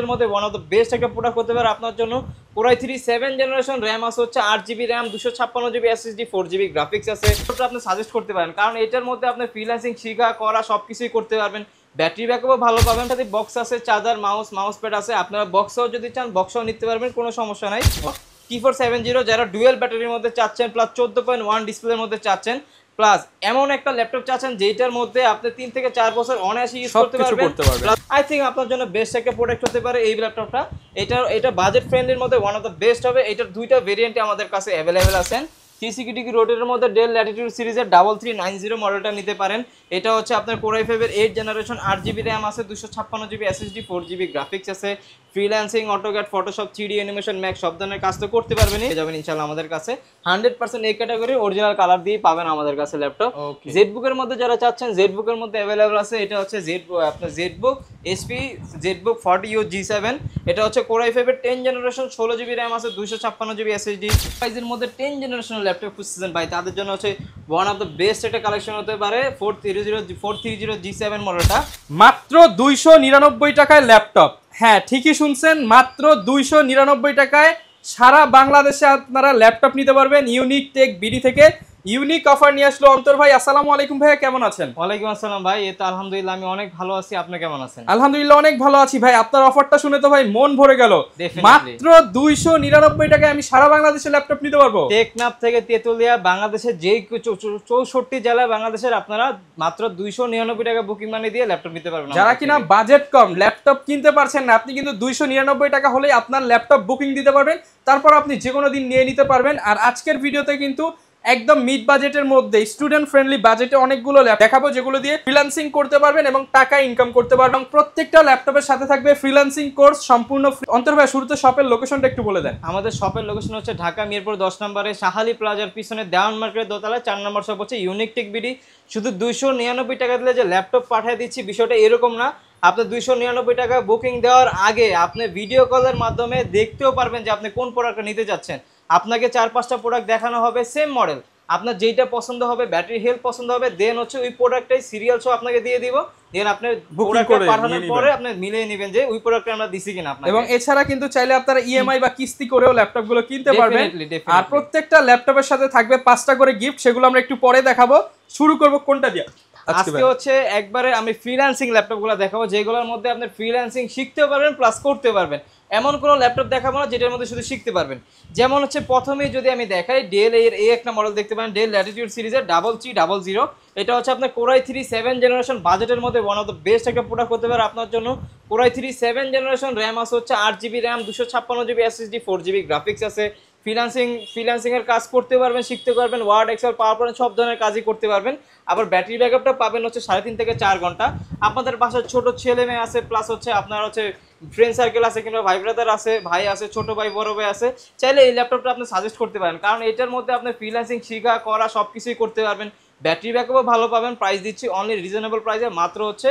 এর মধ্যে one of the best একটা প্রোডাক্ট হতে পারে আপনার জন্য। Core i3 7 জেনারেশন, র্যাম আছে হচ্ছে 8GB RAM, 256GB SSD, 4GB graphics আছে। এটা আপনি সাজেস্ট করতে পারেন, কারণ এটার মধ্যে আপনি ফ্রিল্যান্সিং শিখা করা সবকিছুই করতে পারবেন। ব্যাটারি ব্যাকআপও ভালো পাবেন, সাথে বক্স আছে, চার্জার, মাউস প্যাড আছে। আপনারা বক্সও যদি চান বক্সও নিতে পারবেন, কোনো সমস্যা নাই। T470 যারা ডুয়েল ব্যাটারির মধ্যে চাচ্ছেন, প্লাস 14.1 ডিসপ্লের মধ্যে চাচ্ছেন, প্লাস এমন একটা ল্যাপটপ চাচ্ছেন যেটার মধ্যে আপনি 3 থেকে 4 বছর অনায়াসে ইউজ করতে পারবেন, আই থিঙ্ক আপনার জন্য বেস্ট একটা প্রোডাক্ট হতে পারে এই ল্যাপটপটা। এটা বাজেট ফ্রেন্ডলির মধ্যে ওয়ান অফ দ্য বেস্ট হবে। এটার দুইটা ভেরিয়েন্টে আমাদের কাছে অ্যাভেলেবেল আছেন। 360 রোটের মধ্যে ডেল ল্যাটিটিউড সিরিজের 3390 মডেলটা নিতে পারেন। এটা হচ্ছে আপনার Core i5 এর 8 জেনারেশন, 8GB র্যাম আছে, 256GB SSD, 4GB গ্রাফিক্স আছে। Freelancing, AutoCAD, Photoshop, 3D animation, max সব ধরনের কাজ তো করতে পারবেন, যাবেন ইনশাআল্লাহ আমাদের কাছে। 100% এই ক্যাটাগরি অরিজিনাল কালার দিয়ে পাবেন আমাদের কাছে ল্যাপটপ। জেডবুকের মধ্যে যারা চাচ্ছেন, জেডবুকের মধ্যে অ্যাভেলেবল আছে। এটা হচ্ছে আপনার ZBook HP ZBook 40U G7। এটা হচ্ছে Core i5 এর 10 জেনারেশন, 16GB র্যাম আছে, 256GB SSD। প্রাইসের মধ্যে 10 জেনারেশনের ল্যাপটপ খুঁজছেন ভাই, তাদের জন্য হচ্ছে ওয়ান অফ দ্য বেস্ট একটা কালেকশন হতে পারে 430 G7 মডেলটা। মাত্র 299 টাকায় ল্যাপটপ। হ্যাঁ, ঠিকই শুনছেন, মাত্র 299 টাকায় সারা বাংলাদেশে আপনারা ল্যাপটপ নিতে পারবেন ইউনিক টেক বিডি থেকে। ইউনিক অফার নিয়ে আসলো অন্তর ভাই। আসসালামু আলাইকুম ভাইয়া, কেমন আছেন? ওয়ালাইকুম আসসালাম ভাই, এই তো আলহামদুলিল্লাহ আমি অনেক ভালো আছি, আপনি কেমন আছেন? আলহামদুলিল্লাহ অনেক ভালো আছি ভাই। আপনার অফারটা শুনে তো ভাই মন ভরে গেল। মাত্র 299 টাকায় আমি সারা বাংলাদেশে ল্যাপটপ নিতে পারবো। টেকনাফ থেকে তেতুলিয়া, বাংলাদেশের যেই 64 জেলা বাংলাদেশের, আপনারা মাত্র 299 টাকা বুকিং মানি দিয়ে ল্যাপটপ নিতে পারবেন। যারা কিনা বাজেট কম, ল্যাপটপ কিনতে পারছেন না, আপনি কিন্তু 299 টাকা হলেই আপনার ল্যাপটপ বুকিং দিতে পারবেন। তারপর আপনি যে কোনো দিন নিয়ে নিতে পারবেন। আর আজকের ভিডিওতে কিন্তু একদম মিড বাজেটের মধ্যে স্টুডেন্ট ফ্রেন্ডলি বাজেটে অনেকগুলো ল্যাপটপ দেখাবো, যেগুলো দিয়ে ফ্রিল্যান্সিং করতে পারবেন এবং টাকা ইনকাম করতে পারবেন। প্রত্যেকটা ল্যাপটপের সাথে থাকবে ফ্রিল্যান্সিং কোর্স সম্পূর্ণ ফ্রি। অন্তর ভাই, শুরুতে শপের লোকেশনটা একটু বলে দেন। আমাদের শপের লোকেশন হচ্ছে ঢাকা মিরপুর 10 নম্বরে শাহালি প্লাজার পিছনে দেওয়ান মার্কেটের দোতলায় 4 নম্বর শপ হচ্ছে ইউনিক টেক বিডি। শুধু 299 টাকা দিলে যে ল্যাপটপ পাঠিয়ে দিচ্ছি বিষয়টা এরকম না। আপনার 299 টাকা বুকিং দেওয়ার আগে আপনি ভিডিও কলের মাধ্যমে দেখতেও পারবেন যে আপনি কোন প্রোডাক্টটা নিতে যাচ্ছেন। আপনাকে 4-5টা প্রোডাক্ট দেখানো হবে, সেম মডেল, আপনার যেইটা পছন্দ হবে, ব্যাটারি হেলথ পছন্দ হবে, দেন হচ্ছে ওই প্রোডাক্টটাই সিরিয়াল সহ আপনাকে দিয়ে দিব। দেন আপনি প্রোডাক্টটা পাঠানোর পরে আপনি মিলিয়ে নেবেন যে ওই প্রোডাক্টটা আমরা দিছি কিনা আপনাকে। এবং এছাড়া কিন্তু চাইলে আপনারা ইএমআই বা কিস্তি করেও ল্যাপটপগুলো কিনতে পারবেন। আর প্রত্যেকটা ল্যাপটপের সাথে থাকবে 5টা করে গিফট, সেগুলো আমরা একটু পরে দেখাবো। শুরু করব কোনটা দিয়ে? আজকে হচ্ছে একবারে আমি ফ্রিল্যান্সিং ল্যাপটপগুলো দেখাবো, যেগুলোর মধ্যে আপনি ফ্রিল্যান্সিং শিখতে পারবেন প্লাস করতে পারবেন। এমন কোনো ল্যাপটপ দেখাবো না যেটার মধ্যে শুধু শিখতে পারবেন। যেমন হচ্ছে প্রথমেই যদি আমি দেখাই, ডেল এর এই একটা মডেল দেখতে পারেন, ডেল ল্যাটিটিউড সিরিজের 3300। এটা হচ্ছে আপনার Core i3 7 জেনারেশন, বাজেটের মধ্যে ওয়ান অফ দ্য বেস্ট একটা প্রোডাক্ট হতে পারে আপনার জন্য। Core i3 7 জেনারেশন, র্যাম আছে হচ্ছে 8GB RAM, 256GB SSD, 4GB graphics আছে। ফ্রিল্যান্সিং এর কাজ করতে পারবেন, শিখতে পারবেন, ওয়ার্ড, এক্সেল, পাওয়ার পয়েন্ট সব ধরনের কাজই করতে পারবেন। আবার ব্যাটারি ব্যাকআপটা পাবেন হচ্ছে 3.5 থেকে 4 ঘন্টা। আপনাদের বাসায় ছোট ছেলে মেয়ে আছে, প্লাস হচ্ছে আপনার হচ্ছে ফ্রেন্ড সার্কেল আছে, কিংবা ভাই ব্রাদার আছে, ভাই আছে, ছোট ভাই, বড় ভাই আছে, চাইলে এই ল্যাপটপটা আপনি সাজেস্ট করতে পারেন, কারণ এটার মধ্যে আপনি ফ্রিল্যান্সিং শিখা করা সবকিছুই করতে পারবেন। ব্যাটারি ব্যাকআপও ভালো পাবেন। প্রাইস দিচ্ছি অনলি রিজনেবল প্রাইসে, মাত্র হচ্ছে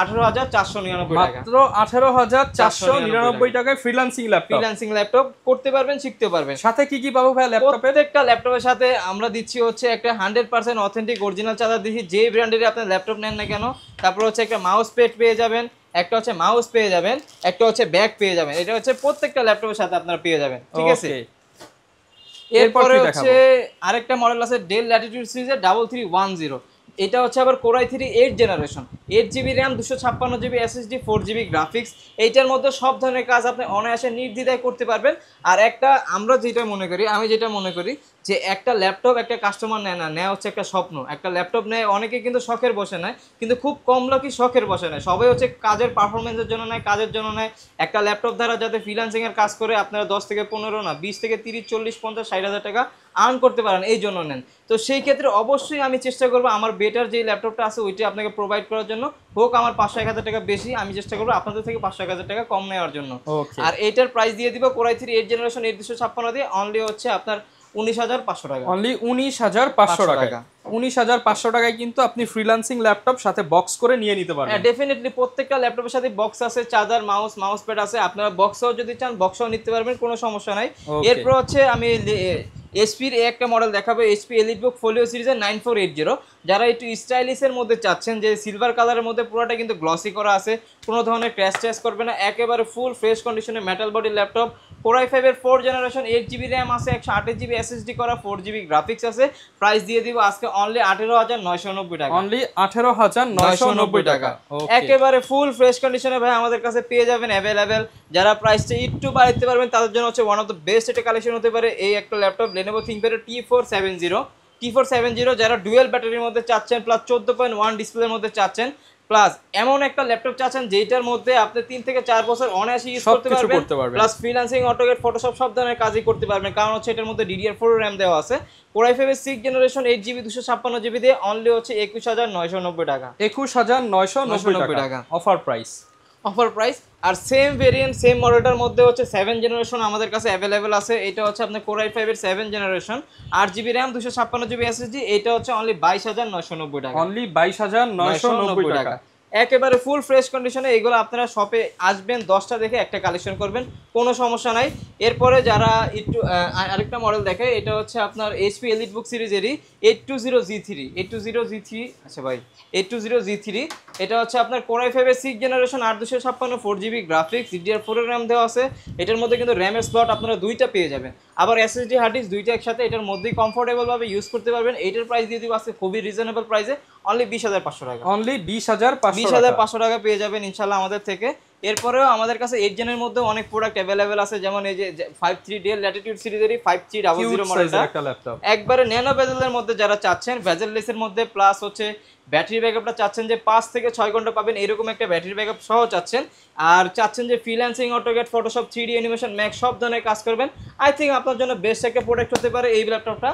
18,499 টাকা। মাত্র 18,499 টাকায় ফ্রিল্যান্সিং ল্যাপটপ করতে পারবেন, শিখতে পারবেন। সাথে কি কি পাবো ভাই ল্যাপটপে? প্রত্যেকটা ল্যাপটপের সাথে আমরা দিচ্ছি হচ্ছে একটা 100% অথেন্টিক অরিজিনাল চার্জার দিচ্ছি, যেই ব্র্যান্ডের আপনি ল্যাপটপ নেন না কেন। তারপর হচ্ছে একটা মাউস প্যাড পেয়ে যাবেন, একটা হচ্ছে মাউস পেয়ে যাবেন, একটা হচ্ছে ব্যাগ পেয়ে যাবেন। এটা হচ্ছে প্রত্যেকটা ল্যাপটপের সাথে আপনারা পেয়ে যাবেন, ঠিক আছে? এরপরে হচ্ছে আরেকটা মডেল আছে ডেল ল্যাটিটিউড সিরিজের 3310। এটা হচ্ছে আবার Core i3 8 generation, 8GB RAM, 256GB SSD, 4GB graphics. এইটার মধ্যে সব ধরনের কাজ আপনি অনায়াসে নির্দ্বিধায় করতে পারবেন। আর একটা আমি যেটা মনে করি যে একটা ল্যাপটপ একটা কাস্টমার নেয় হচ্ছে একটা স্বপ্ন। একটা ল্যাপটপ নেয় অনেকে কিন্তু শখের বসে নেয়, কিন্তু খুব কম লোকই শখের বসে নেয়, সবাই হচ্ছে কাজের পারফরমেন্সের জন্য নেয়, কাজের জন্য নেয়। একটা ল্যাপটপ দ্বারা যাতে ফ্রিল্যান্সিং এর কাজ করে আপনারা 10 থেকে 15 না 20 থেকে 30 40 50 60 হাজার টাকা আর্ন করতে পারেন, এই জন্য নেন। তো সেই ক্ষেত্রে অবশ্যই আমি চেষ্টা করবো আমার বেটার যে ল্যাপটপটা আছে ওইটা আপনাকে প্রোভাইড করার জন্য। হোক আমার 500-1 হাজার টাকা বেশি, আমি চেষ্টা করবো আপনাদের থেকে 500-1 হাজার টাকা কম নেওয়ার জন্য। আর এইটার প্রাইস দিয়ে দিব Core i3 8 জেনারেশন 8256 দিয়ে অনলি হচ্ছে আপনার 19,500 টাকা। অনলি 19,500 টাকা। 19,500 টাকায় কিন্তু আপনি ফ্রিল্যান্সিং ল্যাপটপ সাথে বক্স করে নিয়ে নিতে পারবেন। হ্যাঁ, ডেফিনেটলি প্রত্যেকটা ল্যাপটপের সাথে বক্স আছে, চার্জার, মাউস প্যাড আছে। আপনারা বক্সও যদি চান বক্সও নিতে পারবেন, কোনো সমস্যা নাই। এরপর হচ্ছে আমি এইচপির একটা মডেল দেখাবো, এইচপি এলিটবুক ফোলিও সিরিজের 9480। যারা একটু স্টাইলিশের মধ্যে চাচ্ছেন, যে সিলভার কালারের মধ্যে পুরোটা কিন্তু গ্লসি করা আছে, কোনো ধরনের ক্র্যাশ ট্র্যাশ করবে না, একেবারে ফুল ফ্রেশ কন্ডিশনে metal body laptop. Core i5 এর 4 জেনারেশন, 8GB র্যাম আছে, 128GB এসএসডি করা, 4GB গ্রাফিক্স আছে। প্রাইস দিয়ে দিব আজকে অনলি 18990 টাকা। অনলি 18990 টাকা। একেবারে ফুল ফ্রেশ কন্ডিশনে ভাই আমাদের কাছে পেয়ে যাবেন अवेलेबल। যারা প্রাইসটা একটু বাড়াতে পারবেন তাদের জন্য হচ্ছে ওয়ান অফ দ্য বেস্ট একটা কালেকশন হতে পারে এই একটা ল্যাপটপ, Lenovo ThinkPad T470। যারা ডুয়েল ব্যাটারির মধ্যে চাচ্ছেন, প্লাস 14.1 ডিসপ্লের মধ্যে চাচ্ছেন, প্লাস এমন একটা ল্যাপটপ চাচ্ছেন যেটার মধ্যে আপনি 3 থেকে 4 বছর অনায়াসে ইউজ করতে পারবেন, প্লাস ফ্রিল্যান্সিং, অটোকেট, ফটোশপ সব ধরনের কাজই করতে পারবেন, কারণ হচ্ছে এটার মধ্যে DDR4 RAM দেওয়া আছে। Core i5 এর 6 জেনারেশন 8GB 256GB দিয়ে অনলি হচ্ছে 21990 টাকা। 21990 টাকা অফার প্রাইস। আর সেম ভেরিয়েন্ট সেম মডেলটার মধ্যে হচ্ছে 7 জেনারেশন আমাদের কাছে অ্যাভেলেবেল আছে। এটা হচ্ছে আপনার Core i5 এর 7 generation, 8GB RAM 256GB SSD। এটা হচ্ছে অনলি 22990 টাকা। অনলি 22990 টাকা। একেবারে ফুল ফ্রেশ কন্ডিশনে। এগুলো আপনারা শপে আসবেন, 10টা দেখে একটা কালেকশন করবেন, কোনো সমস্যা নাই। এরপরে যারা একটু আরেকটা মডেল দেখে, এটা হচ্ছে আপনার এইচপি এলিটবুক সিরিজেরই 820G3। আচ্ছা ভাই, 820G3। এটা হচ্ছে আপনার Core i5 এর 6 জেনারেশন, 8256, 4GB গ্রাফিক্স, DDR4 এর RAM দেওয়া আছে। এটার মধ্যে কিন্তু র্যামের স্লট আপনারা দুইটা পেয়ে যাবেন, আবার এসএসডি হার্ড ডিস্ক দুইটা একসাথে। এটার মধ্যেই কমফোর্টেবল ভাবে ইউজ করতে পারবেন। এইটার প্রাইস দিয়ে দিব আজকে খুবই রিজনেবল প্রাইসে, অনলি 20500 টাকা। অনলি 20500 টাকা পেয়ে যাবেন ইনশাআল্লাহ আমাদের থেকে। এরপরেও আমাদের কাছে 8 জেনের মধ্যে অনেক প্রোডাক্ট অ্যাভেলেবেল আছে, যেমন এই যে 53 Dell ল্যাটিটিউড সিরিজেরই 5300 মডেলটা, একবারে ন্যানো বেজেলের মধ্যে যারা চাচ্ছেন, বেজেললেসের মধ্যে, প্লাস হচ্ছে ব্যাটারি ব্যাকআপটা চাচ্ছেন যে 5 থেকে 6 ঘন্টা পাবেন, এরকম একটা ব্যাটারি ব্যাকআপ সহ চাচ্ছেন, আর চাচ্ছেন যে freelancing, অটোকেট, Photoshop, 3D animation, max সব ধরনের কাজ করবেন, আই থিঙ্ক আপনার জন্য বেস্ট একটা প্রোডাক্ট হতে পারে এই ল্যাপটপটা।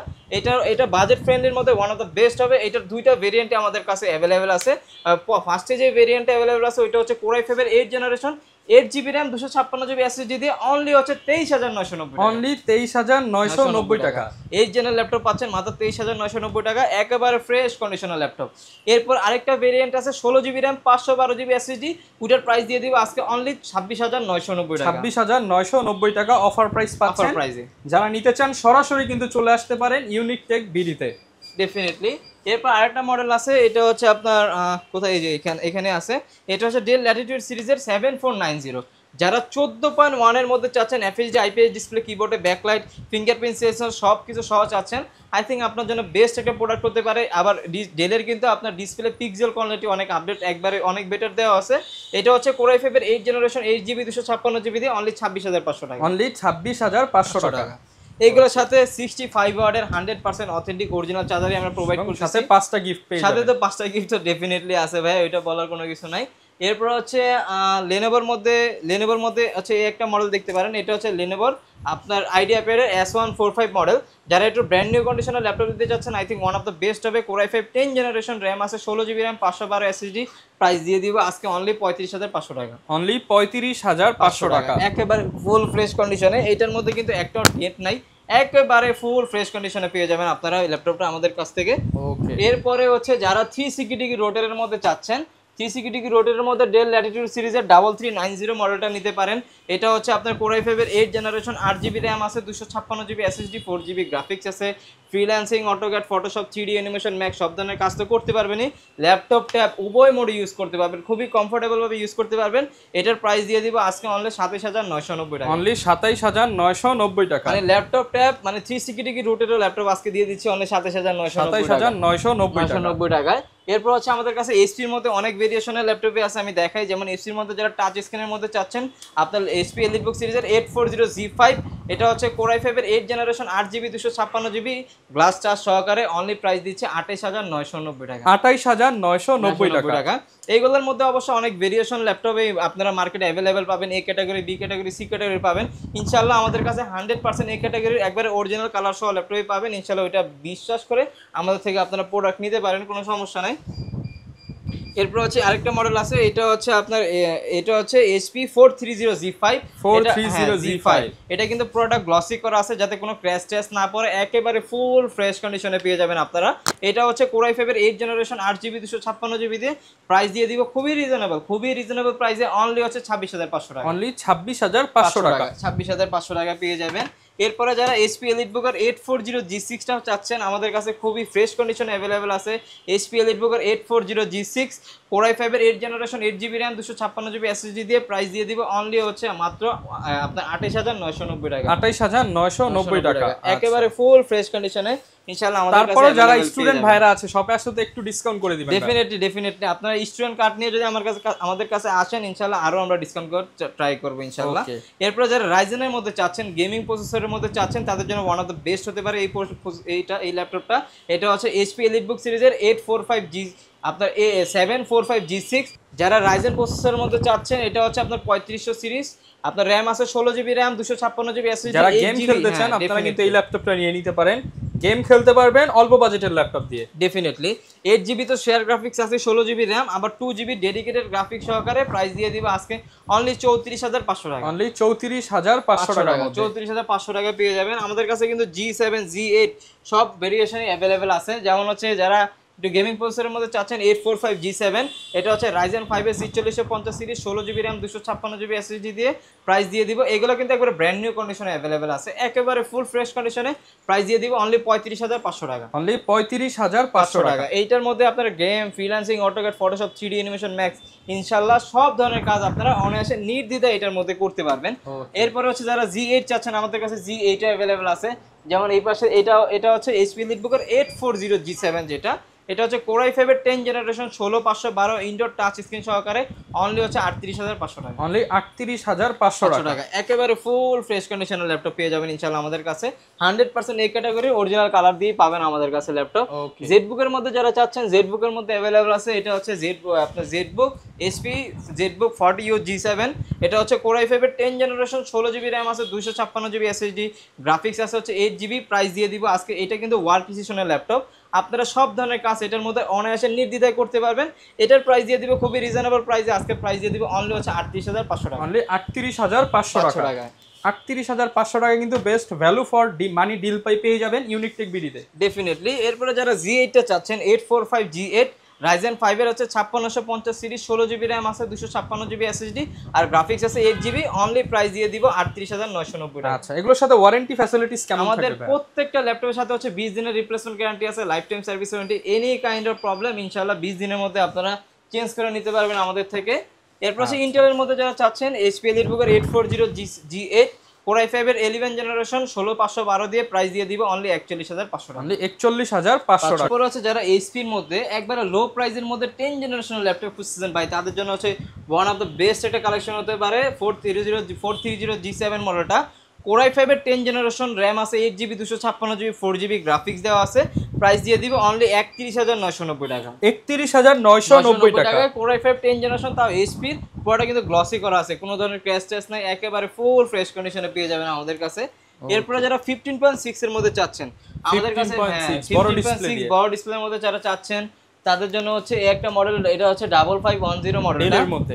এটা বাজেট ফ্রেন্ডলির মধ্যে ওয়ান অফ দ্য বেস্ট হবে। এটার দুইটা ভেরিয়েন্টে আমাদের কাছে অ্যাভেলেবেল আছে। ফার্স্টে যে ভেরিয়েন্টটা অ্যাভেলেবেল আছে ওইটা হচ্ছে Core i5 এর 8 generation, 8GB RAM 256GB SSD দিয়ে অনলি হচ্ছে 23990 টাকা। অনলি 23990 টাকা। 8 জেনারেল ল্যাপটপ পাচ্ছেন মাত্র 23990 টাকা, একেবারে ফ্রেশ কন্ডিশনাল ল্যাপটপ। এরপর আরেকটা ভেরিয়েন্ট আছে 16GB RAM 512GB SSD, ওটার প্রাইস দিয়ে দিব আজকে অনলি 26990 টাকা। 26990 টাকা অফার প্রাইস পাচ্ছেন। যারা নিতে চান সরাসরি কিন্তু চলে আসতে পারেন ইউনিক টেক বিডিতে, ডেফিনেটলি। এরপর আরেকটা মডেল আছে, এটা হচ্ছে আপনার কোথায়, এই যে এখানে আছে, এটা হচ্ছে ডেল ল্যাটিটিউড সিরিজের 7490। যারা 14.1 এর মধ্যে চাচ্ছেন, FHD IPS ডিসপ্লে, কিবোর্ডে ব্যাকলাইট, ফিঙ্গারপ্রিন্ট সেন্সর সব কিছু সহ চাচ্ছেন, আই থিঙ্ক আপনার জন্য বেস্ট একটা প্রোডাক্ট হতে পারে। আবার ডেলের কিন্তু আপনার ডিসপ্লে পিক্সেল কোয়ালিটি অনেক আপডেট, একবারে অনেক বেটার দেওয়া আছে। এটা হচ্ছে Core i5 এর 8 জেনারেশন, 8GB 256GB দিয়ে অনলি 26500 টাকা। অনলি 26500 টাকা। এইগুলোর সাথে 65 ওয়াটের 100% অথেন্টিক অরিজিনাল চার্জারই আমরা প্রোভাইড করছি, সাথে 5টা গিফট পেয়ে যাবেন। সাথে তো 5টা গিফট তো ডেফিনেটলি আছে ভাই, ওইটা বলার কোনো কিছু নাই। এরপর হচ্ছে লেনোভোর মধ্যে হচ্ছে এই একটা মডেল দেখতে পারেন, এটা হচ্ছে লেনোভোর আপনার আইডিয়াপ্যাড এর S145 মডেল। যারা একটু ব্র্যান্ড নিউ কন্ডিশনের ল্যাপটপ দিতে চাচ্ছেন, I think one of the best হবে। Core i5 10 জেনারেশন, র্যাম আছে 16GB RAM, 512 SSD। প্রাইস দিয়ে দিব আজকে অনলি 35500 টাকা। অনলি 35500 টাকা, একেবারে ফুল ফ্রেশ কন্ডিশনে। এইটার মধ্যে কিন্তু একটাও ডেট নাই, একেবারে ফুল ফ্রেশ কন্ডিশনে পেয়ে যাবেন আপনারা এই ল্যাপটপটা আমাদের কাছ থেকে। ওকে। এরপরে হচ্ছে যারা 360 ডিগ্রি রোটেটের মধ্যে চাচ্ছেন, 360 ডিগ্রি রোটেটের মধ্যে ডেল ল্যাটিটিউড সিরিজের 3390 মডেলটা নিতে পারেন। এটা হচ্ছে আপনার Core i5 এর 8 জেনারেশন, 8GB RAM আছে, 256GB SSD, 4GB গ্রাফিক্স আছে, freelancing, AutoCAD, Photoshop, 3D animation, max সব ধরনের কাজ তো করতে পারবেনই। ল্যাপটপ ট্যাব উভয় মোডে ইউজ করতে পারবেন, খুবই কমফোর্টেবল ভাবে ইউজ করতে পারবেন। এটার প্রাইস দিয়ে দিব আজকে অনলি 27990 টাকা। অনলি 27990 টাকা। মানে ল্যাপটপ ট্যাব মানে 360 ডিগ্রি রোটেটের ল্যাপটপ আজকে দিয়ে দিচ্ছি অনলি 27990 টাকায়। এরপর হচ্ছে আমাদের কাছে এইচপির মধ্যে অনেক ভেরিয়েশনের ল্যাপটপে আছে, আমি দেখাই। যেমন এইচপির মধ্যে যারা টাচ স্ক্রিনের মধ্যে চাচ্ছেন, আপনার এইচপি এলিটবুক সিরিজের 840G5, এটা হচ্ছে Core i5 এর 8 generation, 8GB 256GB glass charge সহকারে, অনলি প্রাইস দিচ্ছে 28990 টাকা। 28990 টাকা। এইগুলোর মধ্যে অবশ্য অনেক ভেরিয়েশন ল্যাপটপে আপনারা মার্কেটে অ্যাভেলেবেল পাবেন, A category, B category, C category পাবেন। ইনশাআল্লাহ আমাদের কাছে 100% এ ক্যাটাগরির একবারে অরিজিনাল কালার সহ ল্যাপটপই পাবেন। ইনশাআল্লাহ ওইটা বিশ্বাস করে আমাদের থেকে আপনারা প্রোডাক্ট নিতে পারেন, কোনো সমস্যা নাই। এরপর হচ্ছে আরেকটা মডেল আছে, এটা হচ্ছে আপনার HP 430G5। এটা কিন্তু প্রোডাক্ট গ্লসি করা আছে যাতে কোনো ক্র্যাশ ট্র্যাশ না পড়ে, একেবারে ফুল ফ্রেশ কন্ডিশনে পেয়ে যাবেন আপনারা। এটা হচ্ছে Core i5 এর 8 জেনারেশন, 8GB 256GB দিয়ে প্রাইস দিয়ে দিব খুবই রিজনেবল প্রাইসে, অনলি হচ্ছে 26500 টাকা। অনলি 26500 টাকা। 26500 টাকা পেয়ে যাবেন। এরপরে যারা HP EliteBooker 840 G6 টাও চাচ্ছেন, আমাদের কাছে খুবই ফ্রেশ কন্ডিশনে অ্যাভেলেবেল আছে। HP EliteBooker 840 G6 Core i5 এর 8 generation 8GB RAM 256GB SSD দিয়ে প্রাইস দিয়ে দিব অনলি হচ্ছে মাত্র আপনার 28990 টাকা। 28990 টাকা একেবারে ফুল ফ্রেশ কন্ডিশনে ইনশাআল্লাহ আমাদের কাছে। তারপরে যারা স্টুডেন্ট ভাইরা আছে শপে আসলে একটু ডিসকাউন্ট করে দিবেন। ডেফিনেটলি আপনারা স্টুডেন্ট কার্ড নিয়ে যদি আমাদের কাছে আসেন ইনশাআল্লাহ আরো আমরা ডিসকাউন্ট করে ট্রাই করব ইনশাআল্লাহ। এরপর যারা রাইজেনের মধ্যে চাচ্ছেন, গেমিং প্রসেসরের মধ্যে চাচ্ছেন, তাদের জন্য ওয়ান অফ দ্য বেস্ট হতে পারে এই ল্যাপটপটা। এটা হচ্ছে HP EliteBook সিরিজের 845G আপনার A745 G6। যারা রাইজেন প্রসেসরের মধ্যে চাচ্ছেন, এটা হচ্ছে আপনার 3500 সিরিজ, আপনার RAM আছে 16GB RAM 256GB SSD। যারা গেম খেলতে চান আপনারা কিন্তু এই ল্যাপটপটা নিয়ে নিতে পারেন, গেম খেলতে পারবেন অল্প বাজেটের ল্যাপটপ দিয়ে। ডেফিনেটলি 8GB তো শেয়ার গ্রাফিক্স আছে, 16GB RAM, আবার 2GB ডেডিকেটেড গ্রাফিক্স সহকারে প্রাইস দিয়ে দিব আজকে অনলি 34500 টাকা। অনলি 34500 টাকা, 34500 টাকা পেয়ে যাবেন। আমাদের কাছে কিন্তু G7 G8 সব ভেরিয়েশনই अवेलेबल আছে। যেমন হচ্ছে যারা একটু গেমিং প্রসেসরের মধ্যে চাচ্ছেন 845 G7, এটা হচ্ছে Ryzen 5 এর 4650 series 16GB RAM 256GB SSD দিয়ে প্রাইস দিয়ে দিব। এগুলো কিন্তু একবারে ব্র্যান্ড নিউ কন্ডিশনে अवेलेबल আছে, একেবারে ফুল ফ্রেশ কন্ডিশনে প্রাইস দিয়ে দিব অনলি 35500 টাকা। অনলি 35500 টাকা। এইটার মধ্যে আপনারা game, freelancing, AutoCAD, Photoshop, 3D animation, max ইনশাআল্লাহ সব ধরনের কাজ আপনারা অনায়াসে নির্দ্বিধায় এটার মধ্যে করতে পারবেন। এরপরে হচ্ছে যারা G8 চাচ্ছেন, আমাদের কাছে G8 अवेलेबल আছে। যেমন এই পাশে এটা হচ্ছে HP EliteBooker 840 G7, যেটা এটা হচ্ছে Core i5 এর 10 জেনারেশন 16512 ইনডোর টাচ স্ক্রিন সহকারে অনলি হচ্ছে 38500 টাকা। অনলি 38500 টাকা। একেবারে ফুল ফ্রেশ কন্ডিশনের ল্যাপটপ পেয়ে যাবেন ইনশাআল্লাহ আমাদের কাছে। 100% এই ক্যাটাগরি অরিজিনাল কালার দিয়ে পাবেন আমাদের কাছে ল্যাপটপ। ZBook এর মধ্যে যারা চাচ্ছেন, ZBook এর মধ্যে अवेलेबल আছে। এটা হচ্ছে আপনার ZBook HP ZBook 40U G7, এটা হচ্ছে Core i5 এর 10 জেনারেশন 16GB RAM আছে 256GB SSD, গ্রাফিক্স আছে হচ্ছে 8GB, প্রাইস দিয়ে দিব আজকে। এটা কিন্তু ওয়ার্ক প্রিসিশনের ল্যাপটপ, আপনারা সব ধরনের কাজ এটার মধ্যে অনায়াসে নির্দ্বিধায় করতে পারবেন। এটার প্রাইস দিয়ে দিব খুবই রিজনেবল প্রাইসে, আজকে প্রাইস দিয়ে দিব অনলি হচ্ছে 38500 টাকা। অনলি 38500 টাকা। 38500 টাকা কিন্তু best value for money deal পেয়ে যাবেন ইউনিক টেক বিডিতে। ডেফিনেটলি। এরপরে যারা G8 টা চাচ্ছেন, 845 G8 Ryzen 5 এর হচ্ছে 5650 সিরিজ 16GB RAM আছে 256GB SSD আর গ্রাফিক্স আছে 8GB, অনলি প্রাইস দিয়ে দিব 38990 টাকা। আচ্ছা, এগুলোর সাথে ওয়ারেন্টি ফ্যাসিলিটিস কেমন থাকবে? আমাদের প্রত্যেকটা ল্যাপটপের সাথে হচ্ছে 20 দিনের রিপ্লেসমেন্ট গ্যারান্টি আছে, life time service warranty. Any kind of problem ইনশাআল্লাহ 20 দিনের মধ্যে আপনারা চেঞ্জ করে নিতে পারবেন আমাদের থেকে। এরপর আছে ইন্টেলের মধ্যে যারা চাচ্ছেন, HP EliteBooker 840 G8 Core i5 এর 11 জেনারেশন 16512 দিয়ে প্রাইস দিয়ে দিব অনলি 41500 টাকা। অনলি 41500 টাকা। তারপর আছে যারা HP এর মধ্যে একবারে লো প্রাইসের মধ্যে 10 জেনারেশনের ল্যাপটপ খুঁজছেন ভাই, তাদের জন্য হচ্ছে ওয়ান অফ দ্য বেস্ট একটা কালেকশন হতে পারে 430 G7 মডেলটা। Core i5 এর 10 জেনারেশন, RAM আছে 8GB 256GB 4GB, গ্রাফিক্স দেওয়া আছে, প্রাইস দিয়ে দিব অনলি 31990 টাকা। 31990 টাকা। Core i5 10 জেনারেশন, তাও HP এর, পুরোটা কিন্তু গ্লসি করা আছে, কোনো ধরনের ক্র্যাশ টেস্ট নাই, একেবারে ফুল ফ্রেশ কন্ডিশনে পেয়ে যাবেন আমাদের কাছে। এরপরে যারা 15.6 এর মধ্যে চাচ্ছেন, আমাদের কাছে 15.6 বড় ডিসপ্লের মধ্যে যারা চাচ্ছেন, তাদের জন্য হচ্ছে একটা মডেল, এটা হচ্ছে 5510 মডেল,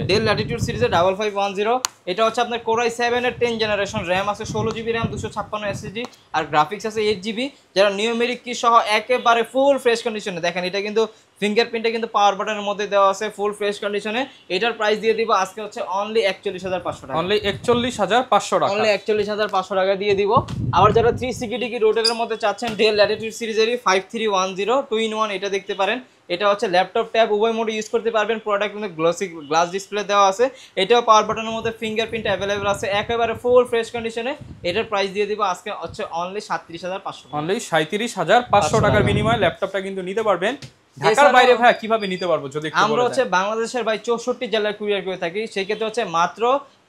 ডেল ল্যাটিটিউড সিরিজের 5510। এটা হচ্ছে আপনার Core i7 এর 10 জেনারেশন, RAM আছে 16GB RAM 256 SSD আর গ্রাফিক্স আছে 8GB, যারা নিউমেরিক কি সহ একেবারে ফুল ফ্রেশ কন্ডিশনে। দেখেন এটা কিন্তু ফিঙ্গারপ্রিন্টটা কিন্তু পাওয়ার বাটনের মধ্যে দেওয়া আছে, ফুল ফ্রেশ কন্ডিশনে। এটার প্রাইস দিয়ে দিব আজকে হচ্ছে অনলি 41500 টাকা। অনলি 41500 টাকা। অনলি 41500 টাকা দিয়ে দিব। আবার যারা 360 রোটের মধ্যে চাচ্ছেন, ডেল ল্যাটিটিউড সিরিজেরই 5310 2-in-1 এটা দেখতে পারেন। এটা হচ্ছে ল্যাপটপ ট্যাব উভয় মোডে ইউজ করতে পারবেন। প্রোডাক্ট কিন্তু গ্লাস ডিসপ্লে দেওয়া আছে, এটাও পাওয়ার বাটনের মধ্যে ফিঙ্গারপ্রিন্ট अवेलेबल আছে, একেবারে ফুল ফ্রেশ কন্ডিশনে। এটার প্রাইস দিয়ে দিব আজকে হচ্ছে অনলি 37500। অনলি 37500 টাকার বিনিময়ে ল্যাপটপটা কিন্তু নিতে পারবেন। ঢাকার বাইরে ভাই কিভাবে নিতে পারবো যদি একটু বলেন? আমরা হচ্ছে বাংলাদেশের ভাই 64 জেলায় কুরিয়ার করে থাকি, সেই ক্ষেত্রে হচ্ছে মাত্র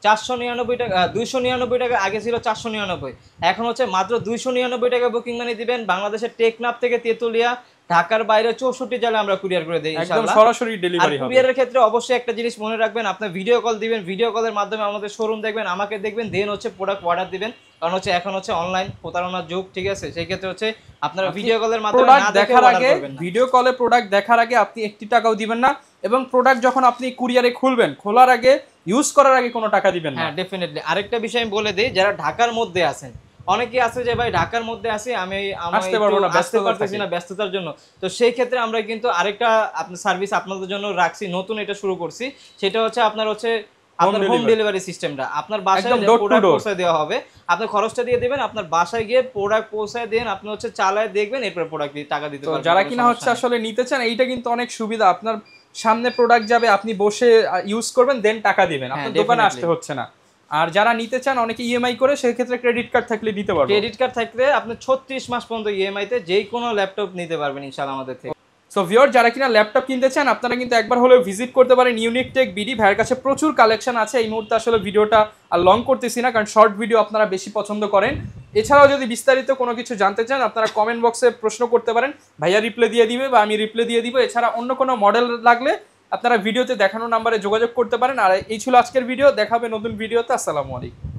499 টাকা, 299 টাকা আগে ছিল 499, এখন হচ্ছে মাত্র 299 টাকা বুকিং মানি দিবেন। বাংলাদেশের টেকনাফ থেকে তেতুলিয়া, ঢাকার বাইরে 64 জেলায় আমরা কুরিয়ার করে দেই ইনশাআল্লাহ, একদম সরাসরি ডেলিভারি হবে। কুরিয়ারের ক্ষেত্রে অবশ্যই একটা জিনিস মনে রাখবেন, আপনি ভিডিও কল দিবেন, ভিডিও কলের মাধ্যমে আমাদের শোরুম দেখবেন, আমাকে দেখবেন, দেন হচ্ছে প্রোডাক্ট অর্ডার দিবেন। কারণ হচ্ছে এখন হচ্ছে অনলাইন প্রতারণার যুগ, ঠিক আছে? সেই ক্ষেত্রে হচ্ছে আপনারা ভিডিও কলের মাধ্যমে না দেখে অর্ডার করবেন না। ভিডিও কলে প্রোডাক্ট দেখার আগে আপনি 1 টাকাও দিবেন না, এবং প্রোডাক্ট যখন আপনি কুরিয়ারে খুলবেন, খোলার আগে ইউজ করার আগে কোনো টাকা দিবেন না। হ্যাঁ ডেফিনেটলি। আরেকটা বিষয় আমি বলে দেই, যারা ঢাকার মধ্যে আছেন, অনেকেই আছে যে ভাই ঢাকার মধ্যে আছি, আমি আসতে পারবো না, ব্যস্ততার জন্য। তো সেই ক্ষেত্রে আমরা কিন্তু আরেকটা আপনার সার্ভিস আপনাদের জন্য রাখছি, নতুন এটা শুরু করছি। সেটা হচ্ছে আপনার হচ্ছে আপনার হোম ডেলিভারি সিস্টেমটা আপনার বাসায় প্রোডাক্ট পৌঁছে দেওয়া হবে, আপনার খরচটা দিয়ে দিবেন, আপনার বাসায় গিয়ে প্রোডাক্ট পৌঁছায় দেন, আপনি হচ্ছে চালায় দেখবেন, এরপর প্রোডাক্ট দিয়ে টাকা দিতে পারবেন। যারা কিনা হচ্ছে আসলে নিতে চান এইটা কিন্তু অনেক সুবিধা, আপনার সামনে প্রোডাক্ট যাবে, আপনি বসে ইউজ করবেন, দেন টাকা দিবেন, আপনার দোকানে আসতে হচ্ছে না। আর যারা নিতে চান অনেকে ইএমআই করে, সেই ক্ষেত্রে ক্রেডিট কার্ড থাকলে দিতে পারবেন। ক্রেডিট কার্ড থাকলে আপনি 36 মাস পর্যন্ত ইএমআই তে যে কোনো ল্যাপটপ নিতে পারবেন ইনশাআল্লাহ আমাদের থেকে। সো ভিউয়ার, যারা কিনা ল্যাপটপ কিনতে চান আপনারা কিন্তু একবার হলেও ভিজিট করতে পারেন ইউনিক টেক বিডি। ভাইয়ের কাছে প্রচুর কালেকশন আছে। এই মুহূর্তে আসলে ভিডিওটা আর লং করতেছি না, কারণ শর্ট ভিডিও আপনারা বেশি পছন্দ করেন। এছাড়াও যদি বিস্তারিত কোনো কিছু জানতে চান আপনারা কমেন্ট বক্সে প্রশ্ন করতে পারেন, ভাইয়া রিপ্লাই দিয়ে দিবে বা আমি রিপ্লাই দিয়ে দিব। এছাড়া অন্য কোনো মডেল লাগলে আপনারা ভিডিওতে দেখানো নাম্বারে যোগাযোগ করতে পারেন। আর এই ছিল আজকের ভিডিও, দেখাবে নতুন ভিডিওতে। আসসালামু আলাইকুম।